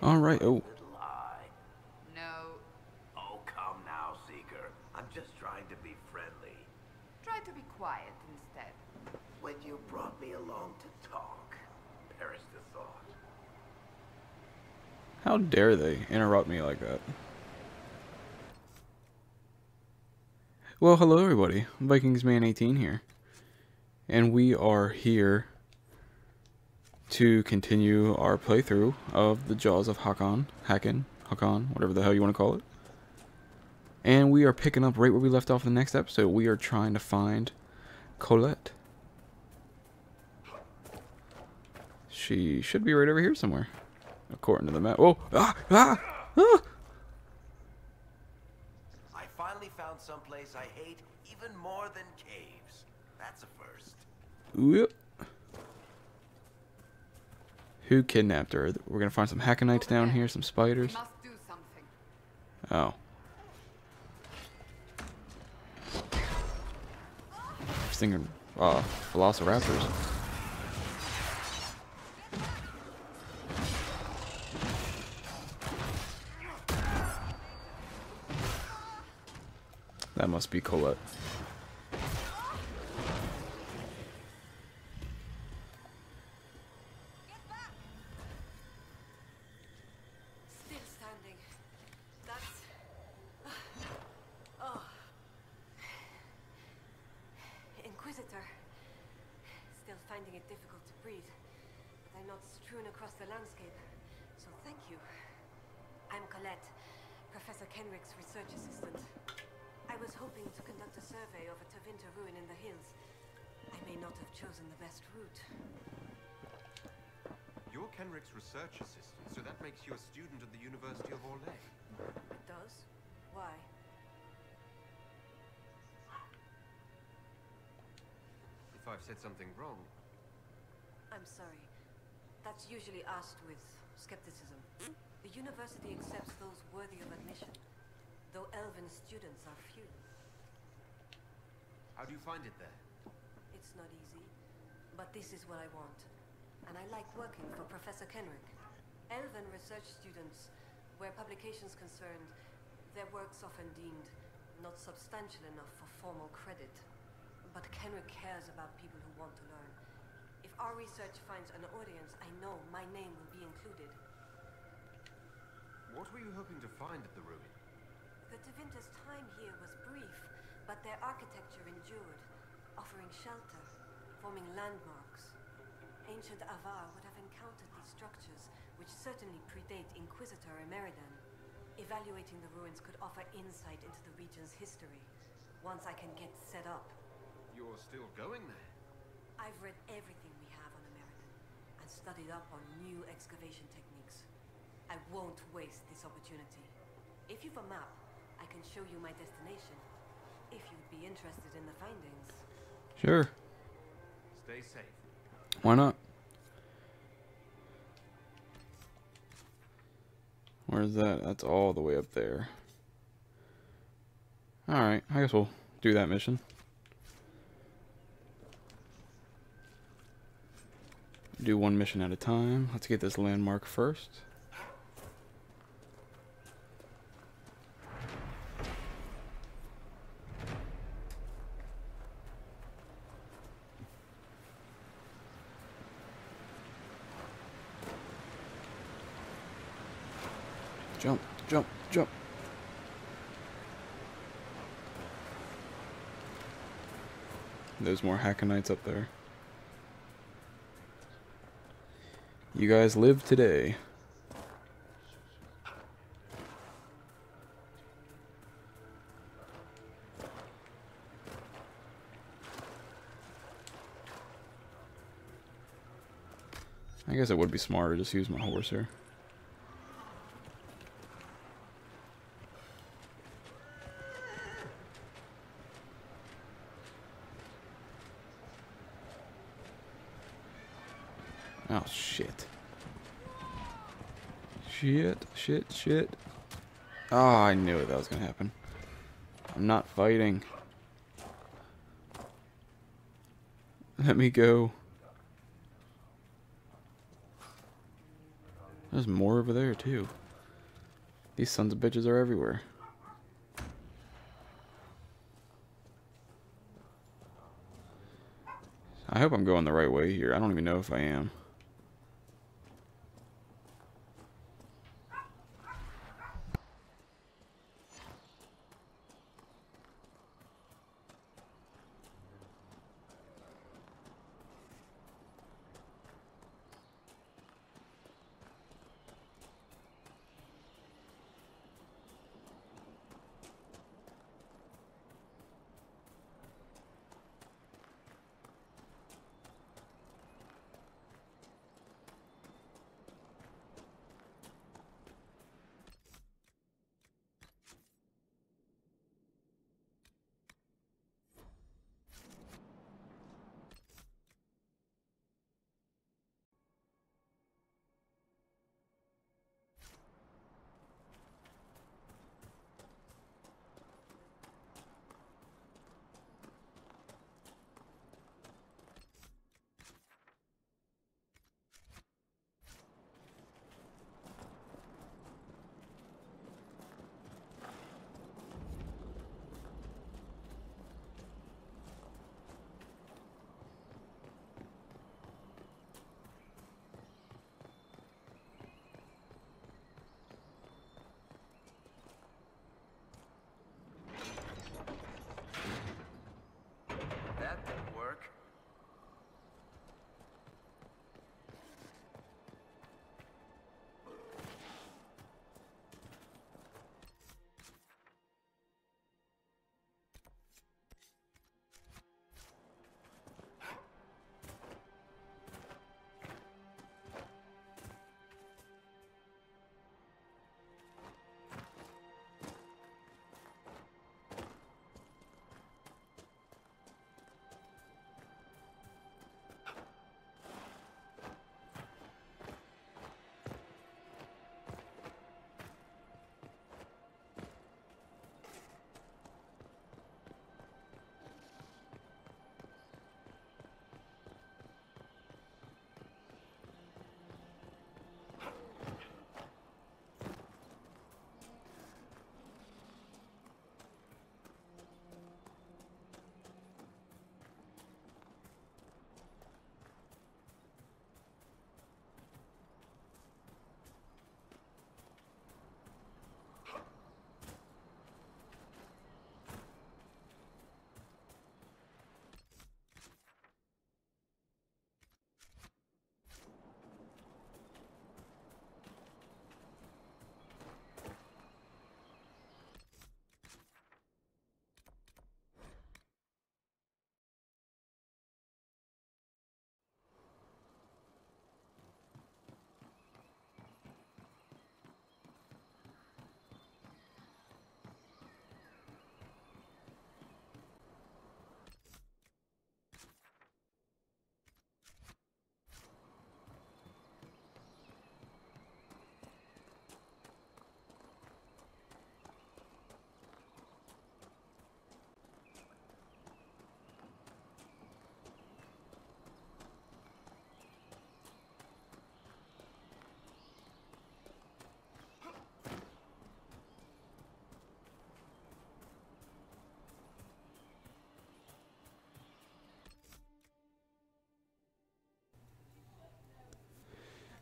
All right. Oh, No, Oh, come now, Seeker. I'm just trying to be friendly. try to be quiet instead. When you brought me along to talk, perish the thought. how dare they interrupt me like that? Well, hello everybody. VikingsMan18 here, and we are here to continue our playthrough of the Jaws of Hakkon, whatever the hell you want to call it. And we are picking up right where we left off in the next episode. We are trying to find Colette. She should be right over here somewhere, according to the map. Oh, ah! I finally found someplace I hate even more than caves. That's a first. Whoop. Who kidnapped her? We're gonna find some Hakkonites down here, some We spiders. must do something. Oh. I was thinking, velociraptors. That must be Colette. Still standing. That's... Oh. Inquisitor. Still finding it difficult to breathe, but I'm not strewn across the landscape, so thank you. I'm Colette, Professor Kenrick's research assistant. I was hoping to conduct a survey of a Tevinter ruin in the hills. I may not have chosen the best route. You're Kenrick's research assistant, so that makes you a student at the University of Orlais. It does? Why? If I've said something wrong, I'm sorry. That's usually asked with skepticism. The university accepts those worthy of admission, though elven students are few. how do you find it there? It's not easy, but this is what I want. And I like working for Professor Kenrick. Elven research students, where publications concerned, their work's often deemed not substantial enough for formal credit. But Kenrick cares about people who want to learn. If our research finds an audience, I know my name will be included. What were you hoping to find at the ruin? The Tevinter's time here was brief, but their architecture endured, offering shelter, forming landmarks. Ancient Avar would have encountered these structures, which certainly predate Inquisitor Emeridan. Evaluating the ruins could offer insight into the region's history, once I can get set up. You're still going there? I've read everything we have on Emeridan, and studied up on new excavation techniques. I won't waste this opportunity. If you've a map, I can show you my destination, if you'd be interested in the findings. Sure. Stay safe. Why not? Where's that? That's all the way up there. Alright, I guess we'll do that mission. Do one mission at a time. Let's get this landmark first. Jump, jump, jump. There's more Hakkonites up there. You guys live today. I guess it would be smarter to just use my horse here. Oh, shit. Shit. Oh, I knew it. That was going to happen. I'm not fighting. Let me go. There's more over there, too. These sons of bitches are everywhere. I hope I'm going the right way here. I don't even know if I am. That didn't work.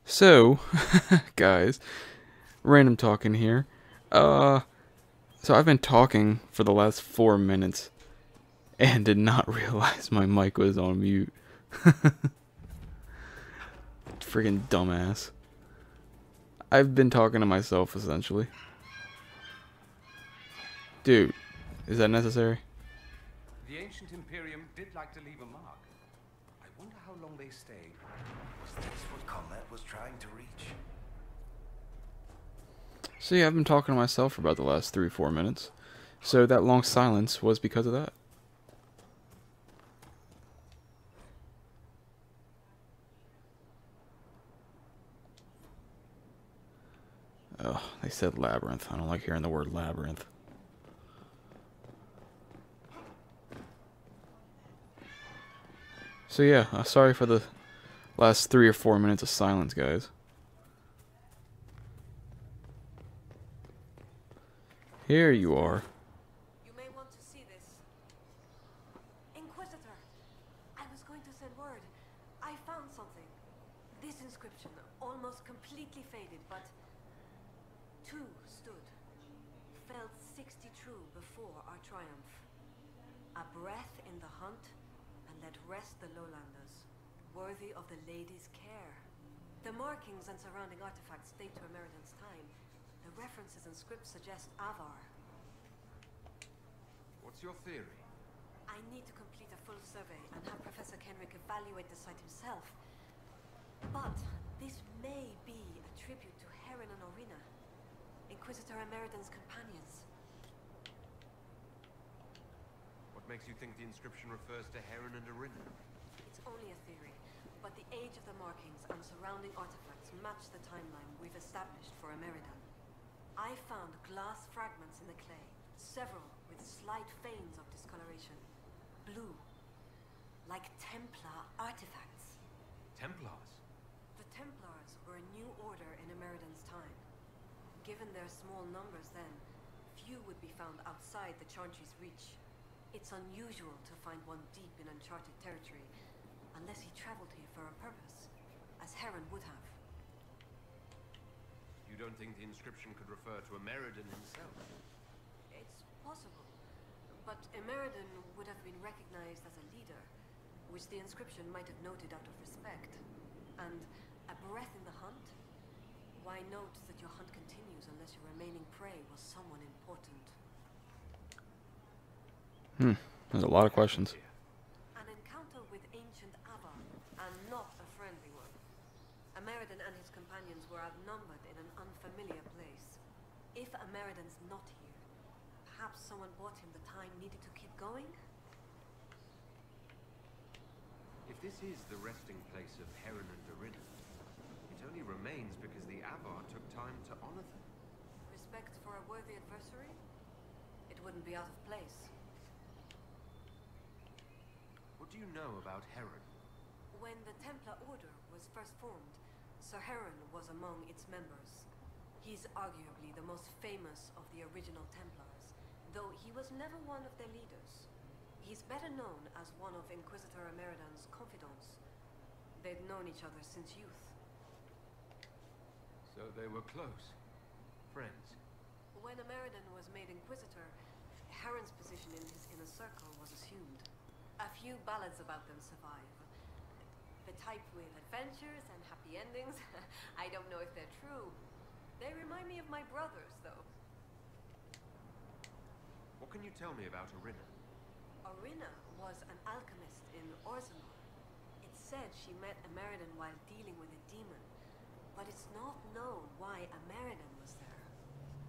So, guys, random talking here. So I've been talking for the last 4 minutes and did not realize my mic was on mute. Friggin' dumbass. I've been talking to myself, essentially. Dude, is that necessary? The ancient Imperium did like to leave a mark. I wonder how long they stayed. Was this what Colette was trying to reach? So yeah, I've been talking to myself for about the last 3-4 minutes. So that long silence was because of that. Oh, they said labyrinth. I don't like hearing the word labyrinth. So yeah, sorry for the last 3 or 4 minutes of silence, guys. Here you are. You may want to see this. Inquisitor, I was going to send word. I found something. This inscription, almost completely faded, but two stood. Felt 60 true before our triumph. A breath in the hunt, and let rest the lowlanders, worthy of the lady's care. The markings and surrounding artifacts date to Ameridan's time. The references and scripts suggest Avar. What's your theory? I need to complete a full survey and have Professor Kenrick evaluate the site himself. But this may be a tribute to Heron and Orina, Inquisitor Ameridan's companions. What makes you think the inscription refers to Heron and Orina? It's only a theory, but the age of the markings and surrounding artifacts match the timeline we've established for Ameridan. I found glass fragments in the clay, several with slight veins of discoloration. Blue, like Templar artifacts. Templars? The Templars were a new order in Ameridan's time. Given their small numbers then, few would be found outside the Chauncey's reach. It's unusual to find one deep in uncharted territory, unless he traveled here for a purpose, as Heron would have. You don't think the inscription could refer to Ameridan himself? It's possible, but Ameridan would have been recognized as a leader, which the inscription might have noted out of respect. And a breath in the hunt? Why note that your hunt continues unless your remaining prey was someone important? There's a lot of questions. An encounter with ancient Avar, and not a friendly one. Ameridan and his companions were outnumbered in an unfamiliar place. If Ameridan's not here, perhaps someone bought him the time needed to keep going? If this is the resting place of Heron and Orina, it only remains because the Avar took time to honor them. Respect for a worthy adversary? It wouldn't be out of place. What do you know about Heron? When the Templar Order was first formed, Sir Heron was among its members. He's arguably the most famous of the original Templars, though he was never one of their leaders. He's better known as one of Inquisitor Ameridan's confidants. They'd known each other since youth. So they were close. Friends. When Ameridan was made Inquisitor, Heron's position in his inner circle was assumed. A few ballads about them survive. The type with adventures and happy endings. I don't know if they're true. They remind me of my brothers, though. What can you tell me about Orina? Orina was an alchemist in Orzammar. It's said she met Ameridan while dealing with a demon, but it's not known why Ameridan was there.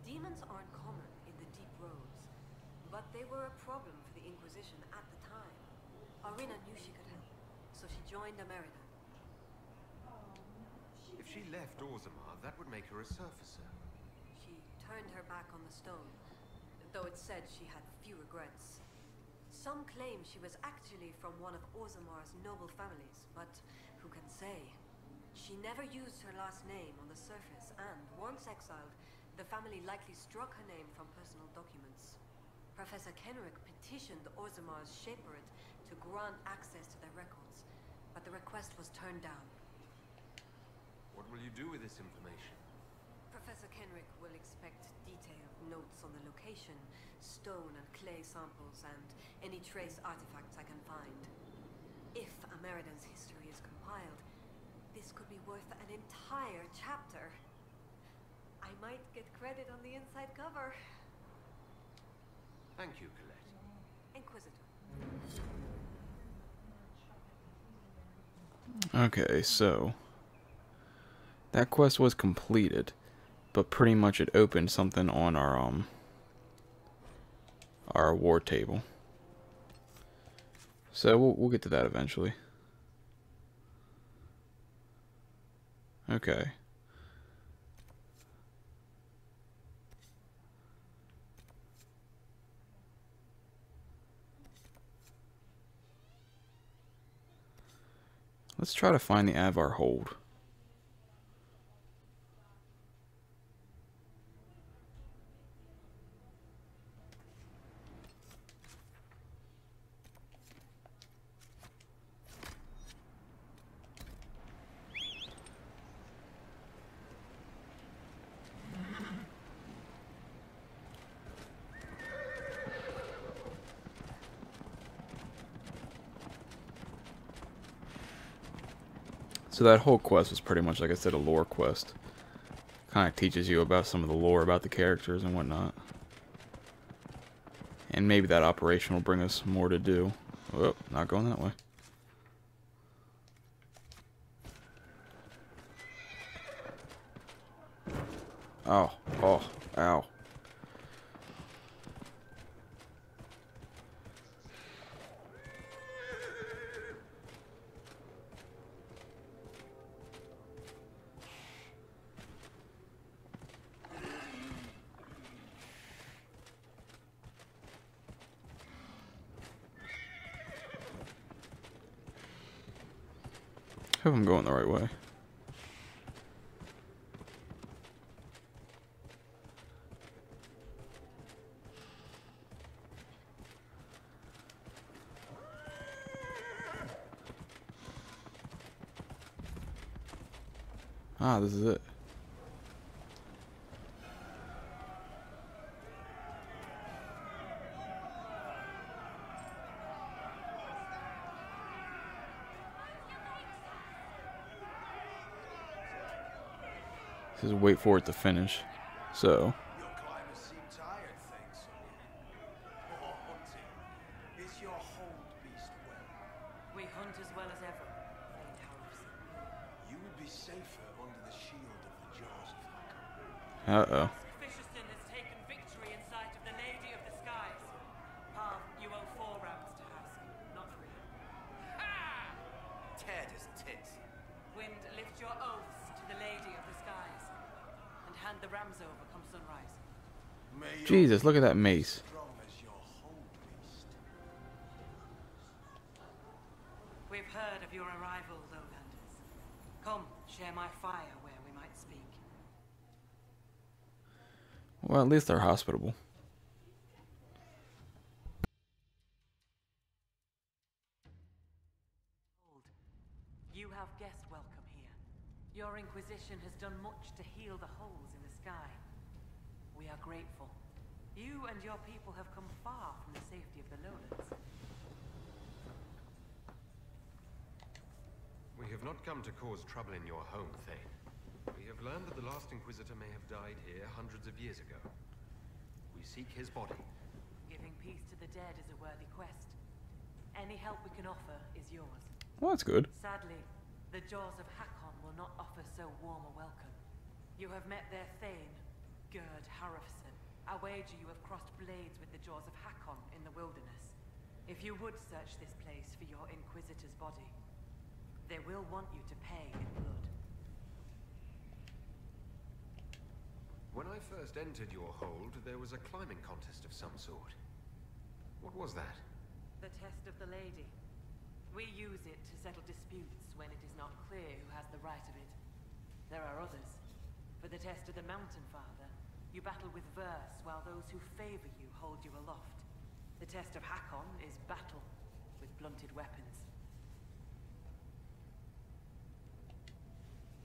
Demons aren't common in the deep roads, but they were a problem for the Inquisition at the time. Orina knew she could help, so she joined Ameridan. If she left Orzammar, that would make her a surfacer. She turned her back on the stone, though it said she had few regrets. Some claim she was actually from one of Orzammar's noble families, but who can say? She never used her last name on the surface, and once exiled, the family likely struck her name from personal documents. Professor Kenrick petitioned Orzammar's Shaperate to grant access to their records, but the request was turned down. What will you do with this information? Professor Kenrick will expect detailed notes on the location, stone and clay samples, and any trace artifacts I can find. If Ameridan's history is compiled, this could be worth an entire chapter. I might get credit on the inside cover. Thank you, Colette. Inquisitor. Okay, so that quest was completed, but pretty much it opened something on our war table. So we'll get to that eventually. Okay. Let's try to find the Avar hold. So that whole quest was pretty much, like I said, a lore quest. Kind of teaches you about some of the lore about the characters and whatnot. And maybe that operation will bring us more to do. Oh, not going that way. Oh, oh, ow. I hope I'm going the right way. Ah, this is it. This is wait for it to finish. So, Your climbers seem tired, thanks. Or hunting. Is your hold beast well? We hunt as well as ever, Lord Harrison. You would be safer under the shield of the Jaws of Hakkon. uh-oh. Fisherson has taken victory in sight of the Lady of the Skies. Pav, you owe 4 rounds to Hask, not 3. Ha! Ted is tit. Wind, lift your oaths to the Lady of the Skies, and hand the rams over come sunrise. May your Jesus, look at that mace. strong as your hold beast. We've heard of your arrival, Lowlanders. Come, share my fire where we might speak. Well, at least they're hospitable. You have guest welcome here. Your Inquisition has done much to heal the holes in the sky. We are grateful. You and your people have come far from the safety of the lowlands. We have not come to cause trouble in your home, Thane. We have learned that the last Inquisitor may have died here hundreds of years ago. We seek his body. Giving peace to the dead is a worthy quest. Any help we can offer is yours. Well, that's good. Sadly, the Jaws of Hakkon will not offer so warm a welcome. You have met their Thane, Gerd Harrison. I wager you have crossed blades with the Jaws of Hakkon in the wilderness. If you would search this place for your Inquisitor's body, they will want you to pay in blood. When I first entered your hold, there was a climbing contest of some sort. What was that? The test of the lady. We use it to settle disputes when it is not clear who has the right of it. There are others. For the test of the Mountain Father, you battle with verse while those who favor you hold you aloft. The test of Hakkon is battle with blunted weapons.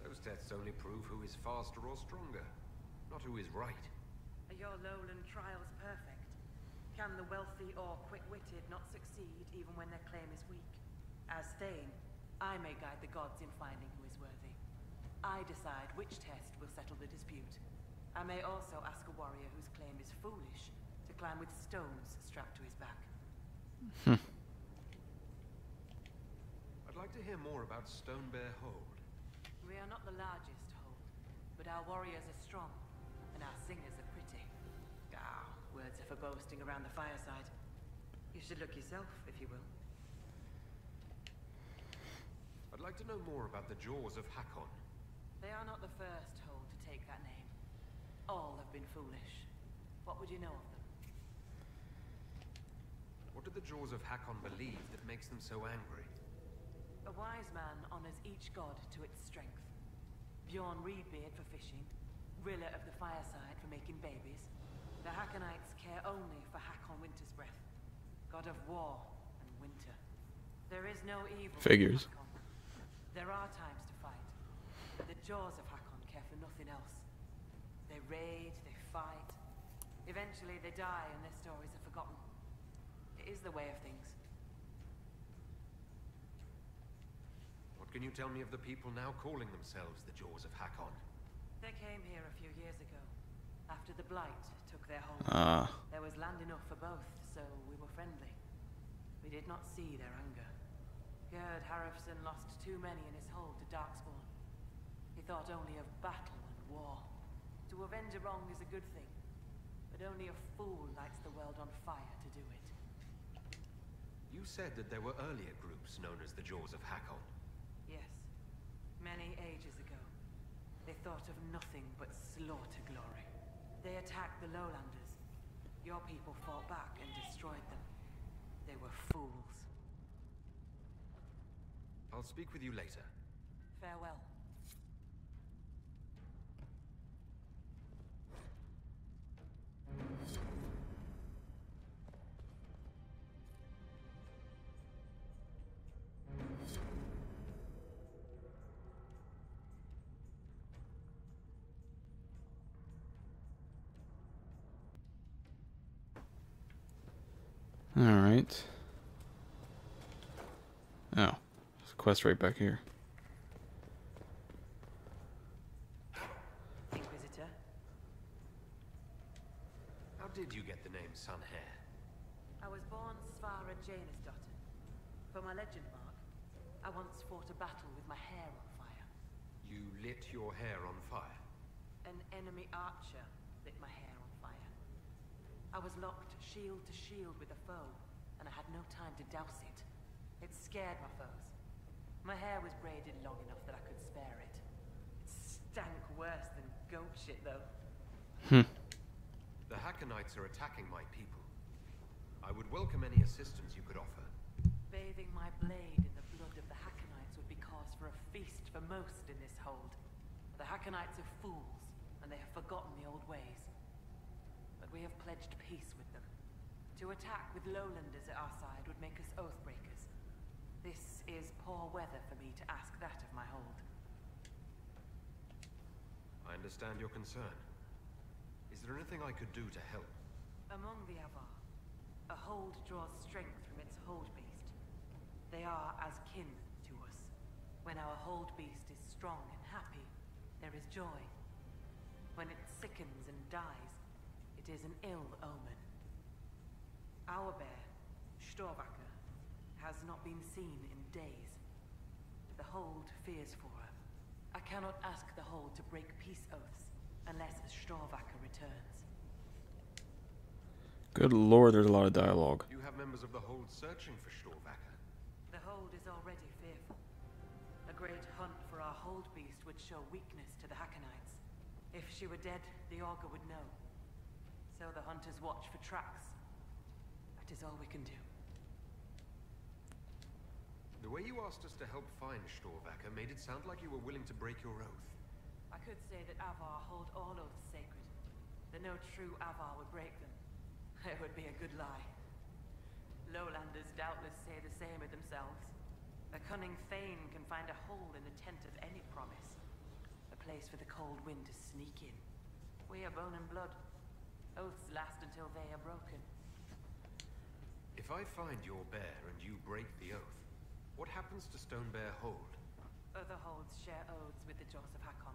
Those tests only prove who is faster or stronger, not who is right. Are your lowland trials perfect? Can the wealthy or quick-witted not succeed even when their claim is weak? As Thane, I may guide the gods in finding who is worthy. I decide which test will settle the dispute. I may also ask a warrior whose claim is foolish to climb with stones strapped to his back. I'd like to hear more about Stonebear Hold. We are not the largest hold, but our warriors are strong, and our singers are pretty. Ah, words are for boasting around the fireside. You should look yourself, if you will. I'd like to know more about the Jaws of Hakkon. They are not the first hold to take that name. All have been foolish. What would you know of them? What do the Jaws of Hakkon believe that makes them so angry? A wise man honors each god to its strength. Bjorn Reedbeard for fishing, Rilla of the Fireside for making babies. The Hakkonites care only for Hakkon Winter's Breath, god of war and winter. There is no evil in Figures. Hakkon. There are times to fight, but the Jaws of Hakkon care for nothing else. They raid, they fight. Eventually they die and their stories are forgotten. It is the way of things. What What can you tell me of the people now calling themselves the Jaws of Hakkon? They came here a few years ago, after the Blight took their home. There was land enough for both, so we were friendly. We did not see their anger. Gerd Harrison lost too many in his hold to Darkspawn. He thought only of battle and war. To avenge a wrong is a good thing, but only a fool lights the world on fire to do it. You said that there were earlier groups known as the Jaws of Hakkon. Yes, many ages ago. They thought of nothing but slaughter glory. They attacked the lowlanders. Your people fought back and destroyed them. They were fools. I'll speak with you later. Farewell. Alright. Oh. There's a quest right back here. Inquisitor? How did you get the name Sunhair? I was born Svara Janusdottir. For my legend mark, I once fought a battle with my hair on fire. You lit your hair on fire? An enemy archer lit my hair on fire. I was locked shield to shield with a foe, and I had no time to douse it. It scared my foes. My hair was braided long enough that I could spare it. It stank worse than goat shit, though. The Hakkonites are attacking my people. I would welcome any assistance you could offer. Bathing my blade in the blood of the Hakkonites would be cause for a feast for most in this hold. The Hakkonites are fools, and they have forgotten the old ways. But we have pledged peace with them. To attack with lowlanders at our side would make us oathbreakers. This is poor weather for me to ask that of my hold. I understand your concern. Is there anything I could do to help? Among the Avar, a hold draws strength from its hold beast. They are as kin to us. When our hold beast is strong and happy, there is joy. When it sickens and dies, it is an ill omen. Our bear, Storvacker, has not been seen in days. The hold fears for her. I cannot ask the hold to break peace oaths unless Storvacker returns. Good lord, there's a lot of dialogue. You have members of the Hold searching for Storvacker. The hold is already fearful. A great hunt for our hold beast would show weakness to the Hakkonites. If she were dead, the augur would know. So the hunters watch for tracks. That is all we can do. The way you asked us to help find Storvacker made it sound like you were willing to break your oath. I could say that Avar hold all oaths sacred. That no true Avar would break them. It would be a good lie. Lowlanders doubtless say the same of themselves. A cunning thane can find a hole in the tent of any promise. A place for the cold wind to sneak in. We are bone and blood. Oaths last until they are broken. If I find your bear and you break the oath, what happens to Stonebear Hold? Other holds share oaths with the Jaws of Hakkon.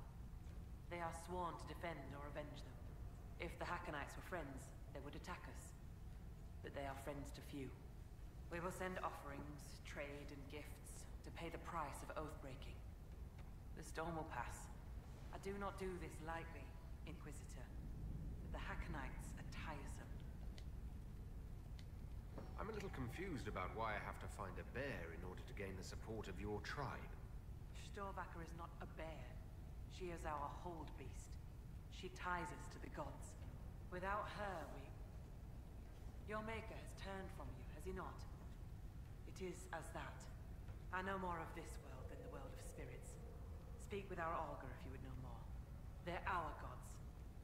They are sworn to defend or avenge them. If the Hakkonites were friends, they would attack us. But they are friends to few. We will send offerings, trade, and gifts to pay the price of oath-breaking. The storm will pass. I do not do this lightly, Inquisitor. But the Hakkonites are tiresome. I'm a little confused about why I have to find a bear in order to gain the support of your tribe. Storvacker is not a bear. She is our hold beast. She ties us to the gods. Without her, Your maker has turned from you, has he not? It is as that. I know more of this world than the world of spirits. Speak with our augur if you would know more. They're our gods,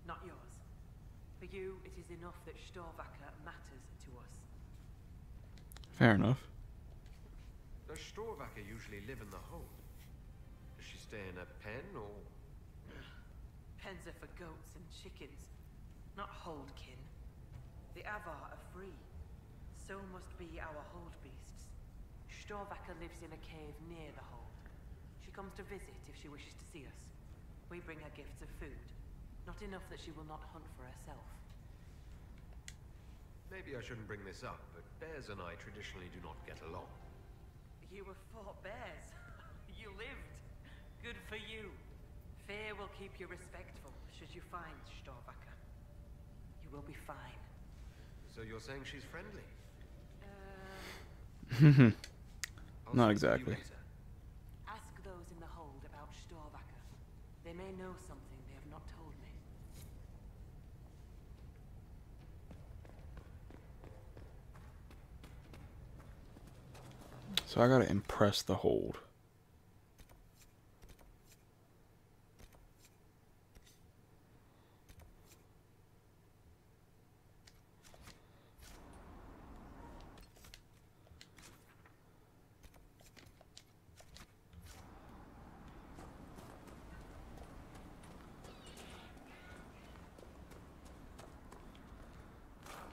not yours. For you, it is enough that Storvacker matters to us. Fair enough. Does Storvacker usually live in the hold? Does she stay in a pen, or...? Pens are for goats and chickens, not hold kin. The Avar are free. So must be our hold beasts. Storvacker lives in a cave near the hold. She comes to visit if she wishes to see us. We bring her gifts of food. Not enough that she will not hunt for herself. Maybe I shouldn't bring this up, but bears and I traditionally do not get along. You have fought bears. You lived. Good for you. Fear will keep you respectful should you find Storvacker. You will be fine. So you're saying she's friendly? I'll Not speak to you exactly. later. Ask those in the hold about Storvacker. They may know something they have not told me. So I gotta impress the hold.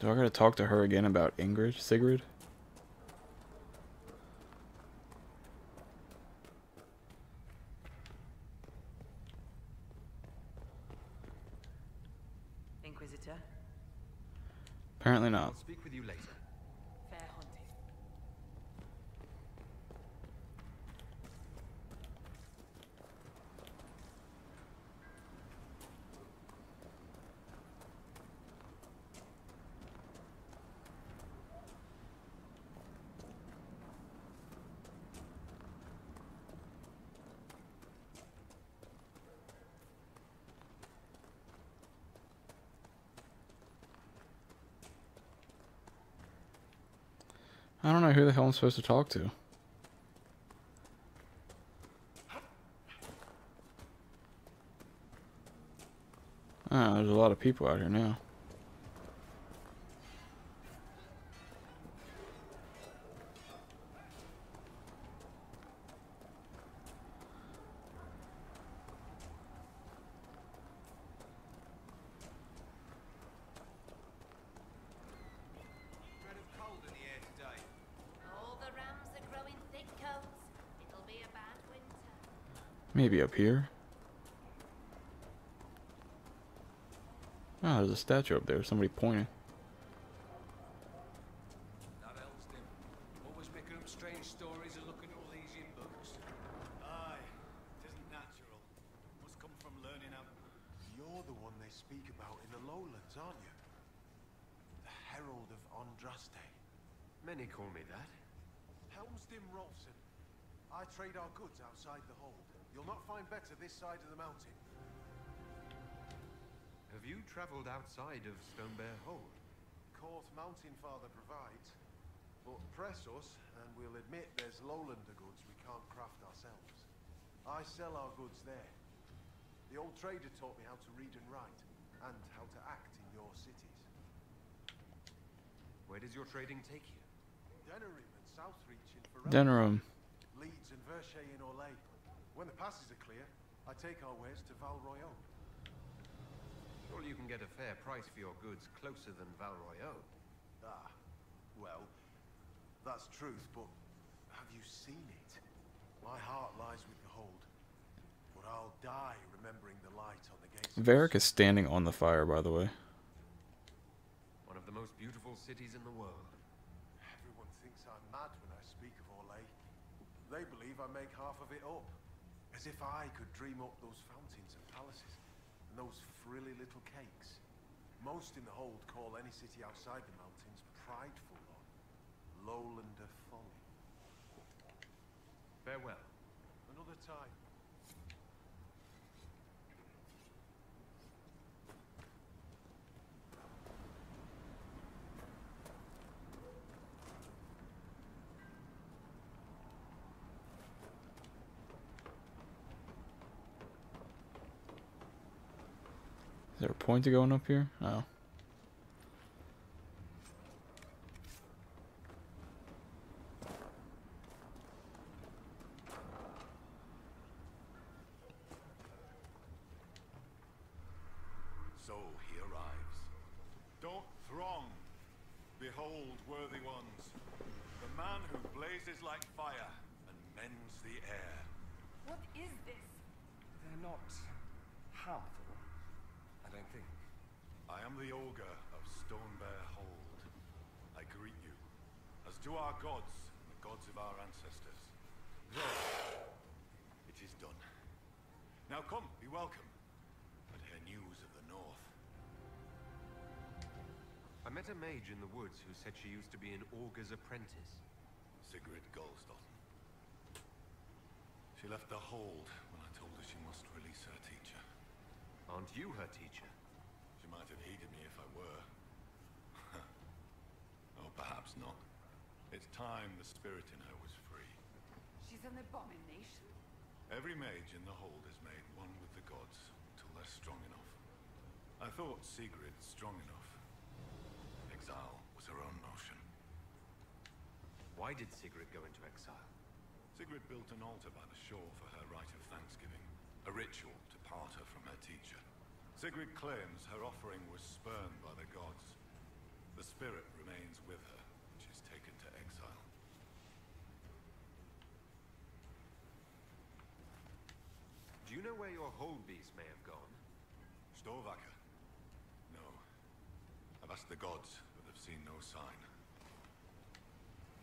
Do I gotta talk to her again about Sigrid? Inquisitor, Apparently not. I'll speak with you later. fair hunting. I don't know who the hell I'm supposed to talk to. Ah, there's a lot of people out here now. Dread of cold in the air today. All the rams are growing thick coats. It'll be a bad winter. Maybe up here. Ah, there's a statue up there. Somebody pointing. That Elston. Always making up strange stories and looking at all these in books. Aye, it isn't natural. Must come from learning how... You're the one they speak about in the lowlands, aren't you? The Herald of Andraste. Many call me that. Helmsdim Rolfson. I trade our goods outside the hold. You'll not find better this side of the mountain. Have you traveled outside of Stonebear Hold? Court Mountain Father provides. But press us, and we'll admit there's lowlander goods we can't craft ourselves. I sell our goods there. The old trader taught me how to read and write, and how to act in your cities. Where does your trading take you? Denerim and Southreach in Ferelden. Denerim. Leeds and Verchay in Orlais. When the passes are clear, I take our wares to Val Royaux. Surely you can get a fair price for your goods closer than Val Royaux. Ah, well, that's truth, but have you seen it? My heart lies with the hold, but I'll die remembering the light on the gates. Varric is standing on the fire, by the way. One of the most beautiful cities in the world. Everyone thinks I'm mad when I speak of Orlais. They believe I make half of it up, as if I could dream up those fountains and palaces, and those frilly little cakes. Most in the hold call any city outside the mountains prideful or lowlander folly. Farewell. Another time. Is there a point to going up here? Oh. So he arrives. Don't throng. Behold, worthy ones, the man who blazes like fire and mends the air. What is this? They're not harmful, I don't think. I am the Augur of Stonebear Hold. I greet you, as do our gods, and the gods of our ancestors. There. It is done. Now come, be welcome, and hear news of the north. I met a mage in the woods who said she used to be an Augur's apprentice. Sigrid Golsdotten. She left the hold when I told her she must release her teacher. Aren't you her teacher? She might have heeded me if I were. Or perhaps not. It's time the spirit in her was free. She's an abomination. Every mage in the hold is made one with the gods until they're strong enough. I thought Sigrid strong enough. Exile was her own notion. Why did Sigrid go into exile? Sigrid built an altar by the shore for her rite of thanksgiving, a ritual to part her from her teacher. Sigrid claims her offering was spurned by the gods. The spirit remains with her, and she's taken to exile. Do you know where your hold beast may have gone? Storvacker? No. I've asked the gods, but have seen no sign.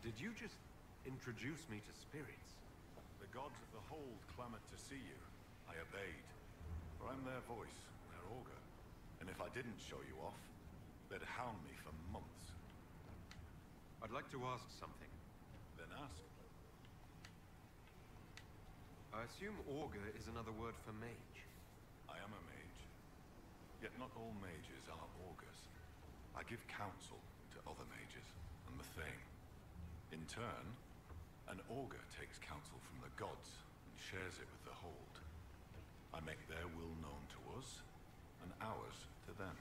Did you just introduce me to spirits? The gods of the hold clamored to see you. I obeyed. For I'm their voice, their augur. And if I didn't show you off, they'd hound me for months. I'd like to ask something. Then ask. I assume augur is another word for mage. I am a mage. Yet not all mages are augurs. I give counsel to other mages, and the Thane. In turn, an augur takes counsel from the gods and shares it with the hold. I make their will known to us, and ours to them.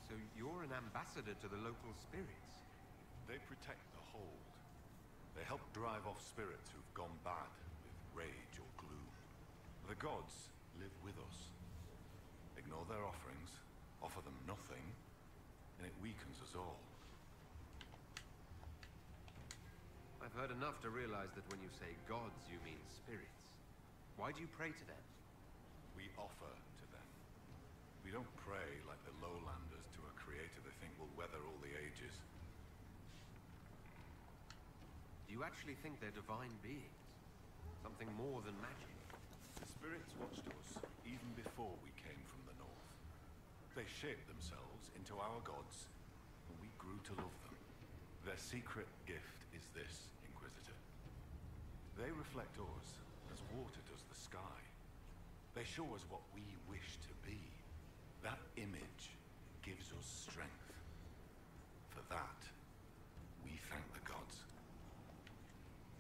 So you're an ambassador to the local spirits? They protect the hold. They help drive off spirits who've gone bad with rage or gloom. The gods live with us. Ignore their offerings, offer them nothing, and it weakens us all. I've heard enough to realize that when you say gods, you mean spirits. Why do you pray to them? We offer to them. We don't pray like the lowlanders to a creator they think will weather all the ages. Do you actually think they're divine beings? Something more than magic? The spirits watched us even before we came from the north. They shaped themselves into our gods, and we grew to love them. Their secret gift is this, Inquisitor. They reflect us as water does the sky. They show us what we wish to be. That image gives us strength. For that, we thank the gods.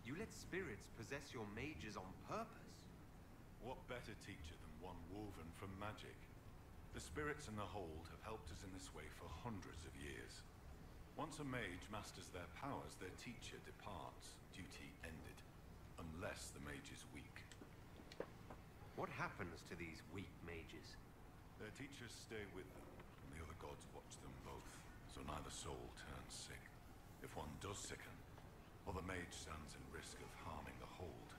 You let spirits possess your mages on purpose? What better teacher than one woven from magic? The spirits in the hold have helped us in this way for hundreds of years. Once a mage masters their powers, their teacher departs, duty ended. Unless the mage is weak. What happens to these weak mages? Their teachers stay with them, and the other gods watch them both, so neither soul turns sick. If one does sicken, or the mage stands in risk of harming the hold,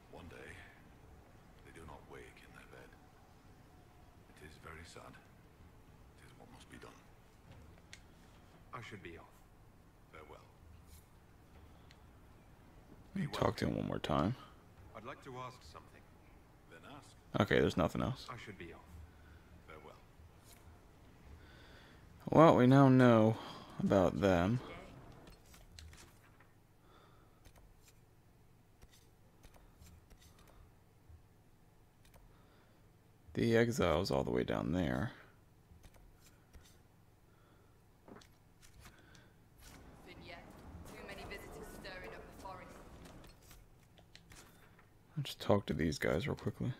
one day, they do not wake in their bed. It is very sad. It is what must be done. I should be off. Farewell. Let me talk to him one more time. I'd like to ask something. Then ask. Okay, there's nothing else. I should be off. Farewell. Well, we now know about them. The exile's all the way down there. Vignette. Too many visitors stirring up the forest. I'll just talk to these guys real quickly.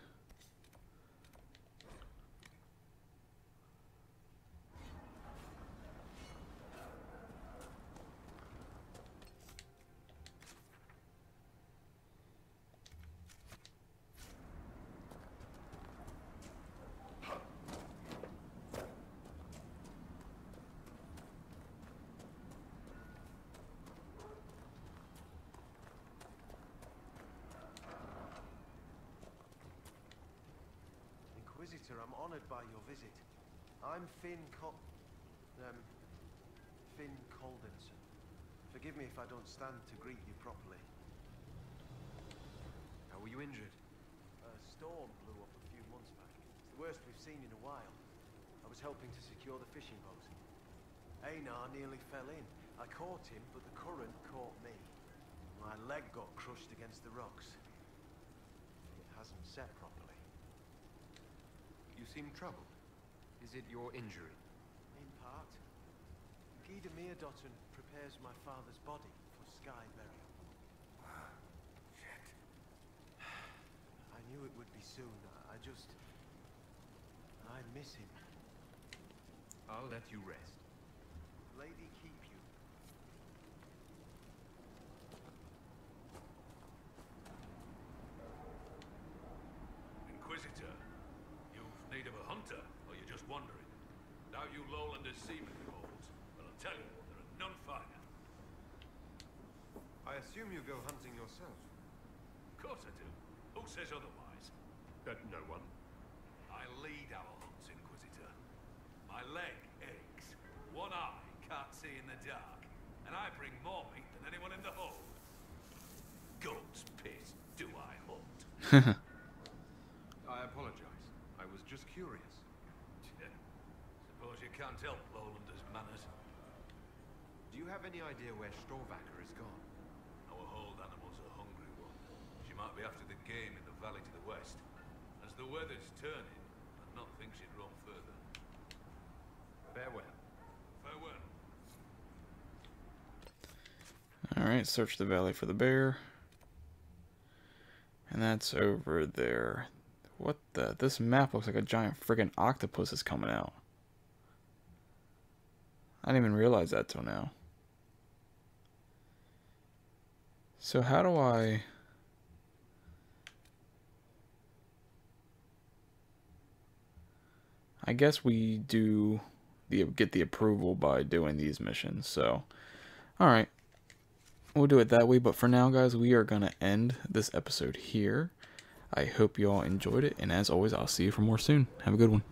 Inquisitor, I'm honored by your visit. I'm Finn Coldenson. Forgive me if I don't stand to greet you properly. How were you injured? A storm blew up a few months back. It's the worst we've seen in a while. I was helping to secure the fishing boat. Einar nearly fell in. I caught him, but the current caught me. My leg got crushed against the rocks. It hasn't set properly. You seem troubled. Is it your injury? In part. Gida Meerdotten prepares my father's body for sky burial. Shit. I knew it would be soon. I miss him. I'll let you rest. Lady keep you. Inquisitor, you've need of a hunter, or you're just wandering? Now you lowlanders seamen behold. Well, I'll tell you what, there are none finer. I assume you go hunting yourself. Of course I do. Who says otherwise? No one. I lead our hunts, Inquisitor. My leg aches. One eye can't see in the dark. And I bring more meat than anyone in the hold. Goat's piss, do I hunt? I apologize. I was just curious. Suppose you can't help lowlanders' manners. Do you have any idea where Storvacker is gone? Our hold animal's a hungry one. She might be after the game in the valley to the west. As the weather's turning, I'd not think she'd roam further. Farewell. Farewell. Alright, search the valley for the bear. And that's over there. What the? This map looks like a giant friggin' octopus is coming out. I didn't even realize that till now. So how do I... I guess we do get the approval by doing these missions, so... Alright. We'll do it that way, but for now, guys, we are going to end this episode here. I hope you all enjoyed it, and as always, I'll see you for more soon. Have a good one.